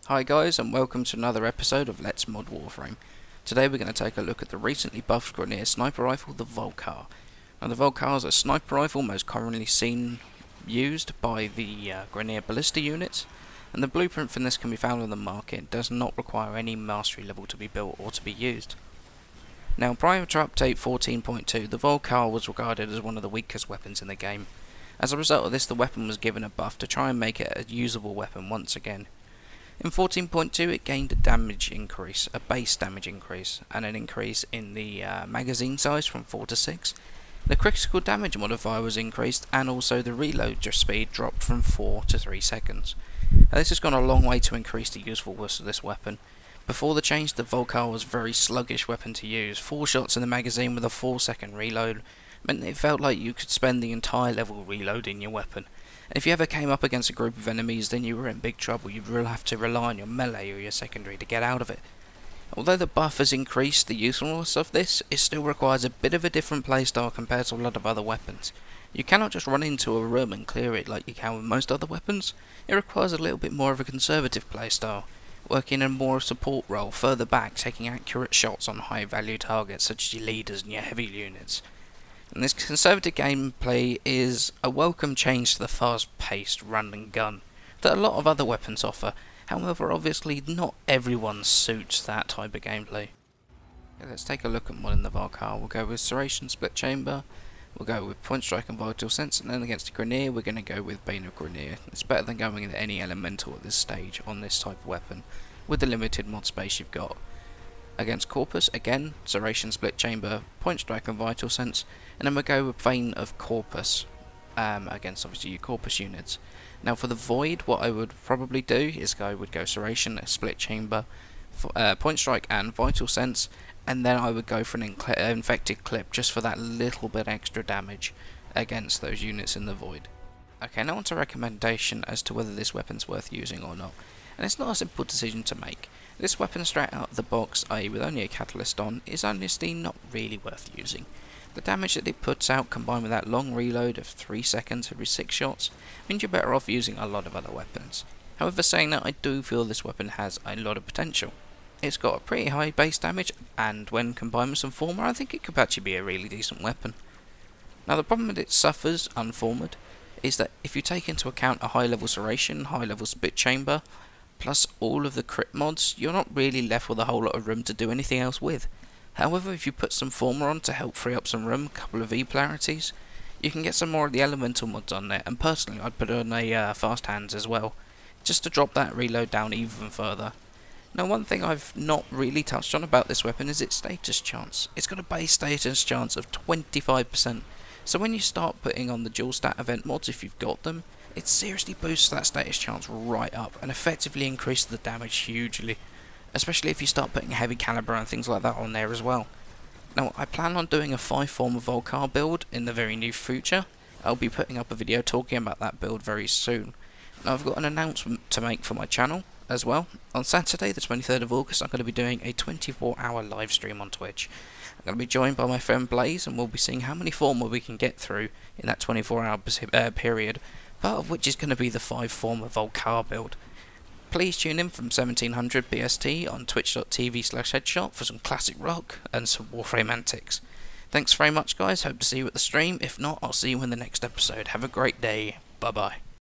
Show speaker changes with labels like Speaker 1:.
Speaker 1: Hi guys, and welcome to another episode of Let's Mod Warframe. Today we're going to take a look at the recently buffed Grenier sniper rifle, the Vulkar. Now the Vulkar is a sniper rifle most commonly used by the Grenier ballista units, and the blueprint for this can be found on the market. It does not require any mastery level to be built or to be used. Now prior to update 14.2, the Vulkar was regarded as one of the weakest weapons in the game. As a result of this, the weapon was given a buff to try and make it a usable weapon once again. In 14.2 it gained a damage increase, a base damage increase, and an increase in the magazine size from 4 to 6. The critical damage modifier was increased, and also the reload speed dropped from 4 to 3 seconds. Now, this has gone a long way to increase the usefulness of this weapon. Before the change, the Vulkar was a very sluggish weapon to use. 4 shots in the magazine with a 4-second reload meant that it felt like you could spend the entire level reloading your weapon. And if you ever came up against a group of enemies, then you were in big trouble. You'd have to rely on your melee or your secondary to get out of it. Although the buff has increased the usefulness of this, it still requires a bit of a different playstyle compared to a lot of other weapons. You cannot just run into a room and clear it like you can with most other weapons. It requires a little bit more of a conservative playstyle, working in more support role further back, taking accurate shots on high value targets such as your leaders and your heavy units. And this conservative gameplay is a welcome change to the fast-paced run and gun that a lot of other weapons offer. However, obviously not everyone suits that type of gameplay. Okay, let's take a look at modding the Vulkar. We'll go with Serration Split Chamber, we'll go with Point Strike and Vital Sense, and then against the Grenier we're going to go with Bane of Grenier. It's better than going with any elemental at this stage on this type of weapon, with the limited mod space you've got. Against Corpus, again, Serration Split Chamber, Point Strike and Vital Sense, and then we'll go with Vein of Corpus, against obviously your Corpus units. Now for the Void, what I would probably do is go Serration, Split Chamber, Point Strike and Vital Sense, and then I would go for an Infected Clip just for that little bit extra damage against those units in the Void. Okay, now on to recommendation as to whether this weapon's worth using or not. And it's not a simple decision to make. This weapon straight out of the box, i.e. with only a catalyst on, is honestly not really worth using. The damage that it puts out combined with that long reload of 3 seconds every 6 shots means you're better off using a lot of other weapons. However, saying that, I do feel this weapon has a lot of potential. It's got a pretty high base damage, and when combined with some former, I think it could actually be a really decent weapon. Now the problem that it suffers, unformed, is that if you take into account a high level Serration, high level Split Chamber, plus all of the crit mods, you're not really left with a whole lot of room to do anything else with. However, if you put some former on to help free up some room, a couple of E-polarities, you can get some more of the elemental mods on there, and personally I'd put on a fast hands as well, just to drop that reload down even further. Now one thing I've not really touched on about this weapon is its status chance. It's got a base status chance of 25%, so when you start putting on the dual stat event mods, if you've got them, it seriously boosts that status chance right up and effectively increases the damage hugely, especially if you start putting heavy caliber and things like that on there as well. Now I plan on doing a 5-former Vulkar build in the very near future. I'll be putting up a video talking about that build very soon. Now I've got an announcement to make for my channel as well. On Saturday the 23rd of August I'm going to be doing a 24-hour live stream on Twitch. I'm going to be joined by my friend Blaze, and we'll be seeing how many former we can get through in that 24-hour period, part of which is going to be the 5-former Vulkar build. Please tune in from 1700 BST on twitch.tv/headshot for some classic rock and some Warframe antics. Thanks very much guys, hope to see you at the stream. If not, I'll see you in the next episode. Have a great day. Bye bye.